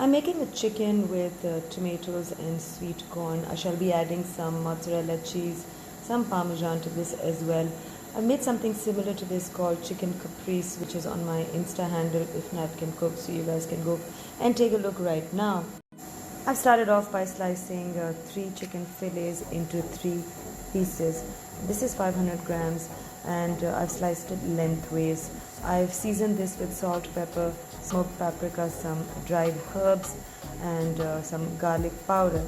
I'm making a chicken with tomatoes and sweet corn. I shall be adding some mozzarella cheese, some parmesan to this as well. I've made something similar to this called chicken caprese, which is on my Insta handle, if not can cook, so you guys can go and take a look right now. I've started off by slicing 3 chicken fillets into 3 pieces. This is 500 grams and I've sliced it lengthways. I've seasoned this with salt, pepper, smoked paprika, some dried herbs and some garlic powder.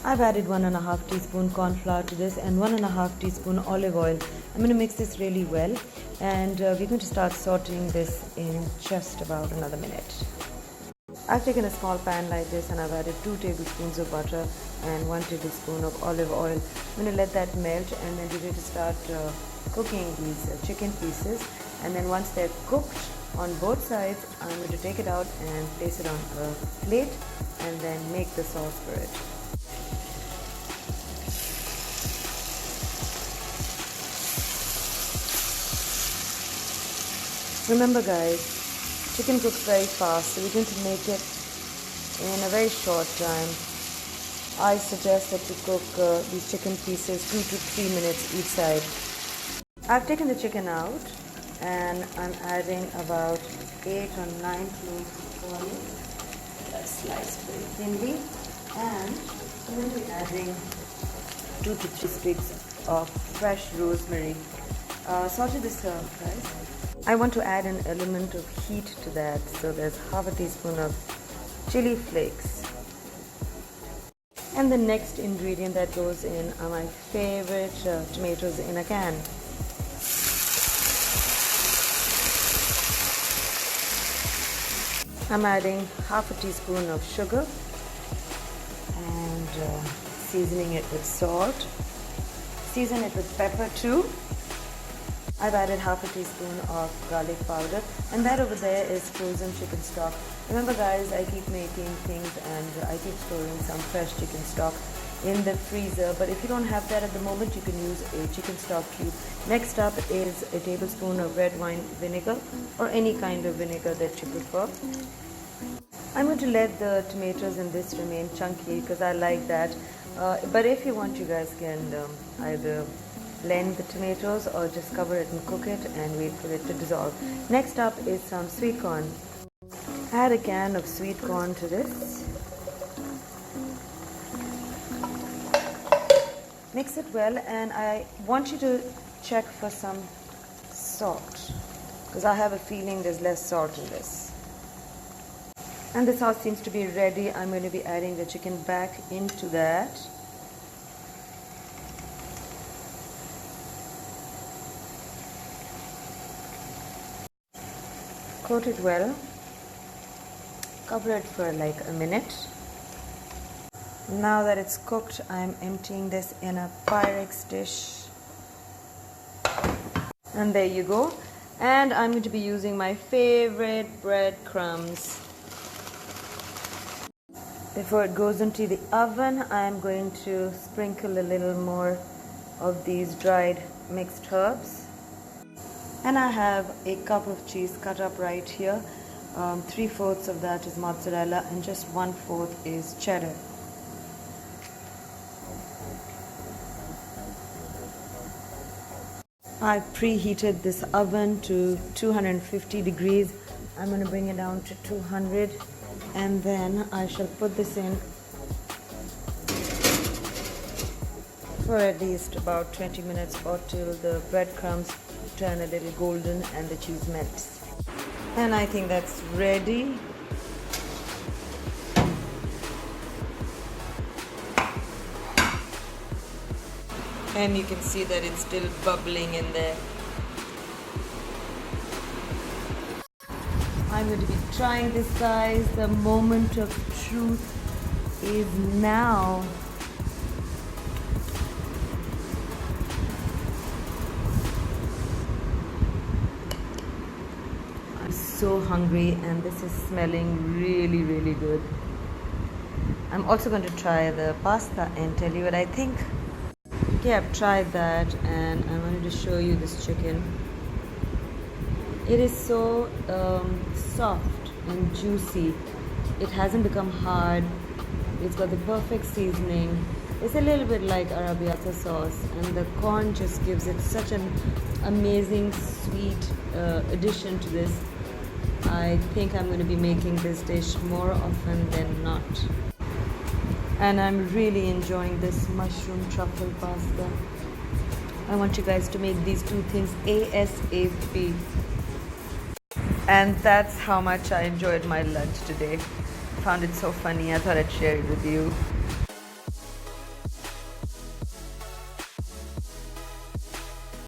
I've added 1.5 teaspoon corn flour to this and 1.5 teaspoon olive oil. I'm going to mix this really well and we're going to start sauteing this in just about another minute. I've taken a small pan like this and I've added 2 tablespoons of butter and 1 tablespoon of olive oil. I'm going to let that melt and then we're going to start cooking these chicken pieces, and then once they're cooked on both sides, I'm going to take it out and place it on a plate and then make the sauce for it. Remember guys, chicken cooks very fast, so we're going to make it in a very short time. I suggest that you cook these chicken pieces 2 to 3 minutes each side. I've taken the chicken out and I'm adding about 8 or 9 cloves of garlic that's sliced very thinly, and I'm going to be adding 2 to 3 sticks of fresh rosemary. Saute this guys. I want to add an element of heat to that, so there's half a teaspoon of chili flakes. And the next ingredient that goes in are my favorite tomatoes in a can. I'm adding half a teaspoon of sugar and seasoning it with salt. Season it with pepper too. I've added half a teaspoon of garlic powder, and that over there is frozen chicken stock. Remember guys, I keep making things and I keep storing some fresh chicken stock in the freezer, but if you don't have that at the moment, you can use a chicken stock cube. Next up is a tablespoon of red wine vinegar or any kind of vinegar that you prefer. I'm going to let the tomatoes in this remain chunky because I like that, but if you want, you guys can either blend the tomatoes or just cover it and cook it and wait for it to dissolve. Next up is some sweet corn. Add a can of sweet corn to this. Mix it well, and I want you to check for some salt because I have a feeling there's less salt in this. And the sauce seems to be ready. I'm going to be adding the chicken back into that. Coat it well. Cover it for like a minute. Now that it's cooked, I'm emptying this in a Pyrex dish. And there you go. And I'm going to be using my favorite breadcrumbs. Before it goes into the oven, I'm going to sprinkle a little more of these dried mixed herbs. And I have a cup of cheese cut up right here. 3/4 of that is mozzarella and just 1/4 is cheddar. I preheated this oven to 250 degrees. I'm going to bring it down to 200 and then I shall put this in for at least about 20 minutes or till the breadcrumbs turn a little golden and the cheese melts. And I think that's ready. And you can see that it's still bubbling in there. I'm going to be trying this, guys. The moment of truth is now. I'm so hungry and this is smelling really, really good. I'm also going to try the pasta and tell you what I think. Okay, I've tried that and I wanted to show you this chicken. It is so soft and juicy. It hasn't become hard. It's got the perfect seasoning. It's a little bit like arrabbiata sauce, and the corn just gives it such an amazing sweet addition to this. I think I'm going to be making this dish more often than not. And I'm really enjoying this mushroom truffle pasta. I want you guys to make these two things ASAP. And that's how much I enjoyed my lunch today. Found it so funny. I thought I'd share it with you.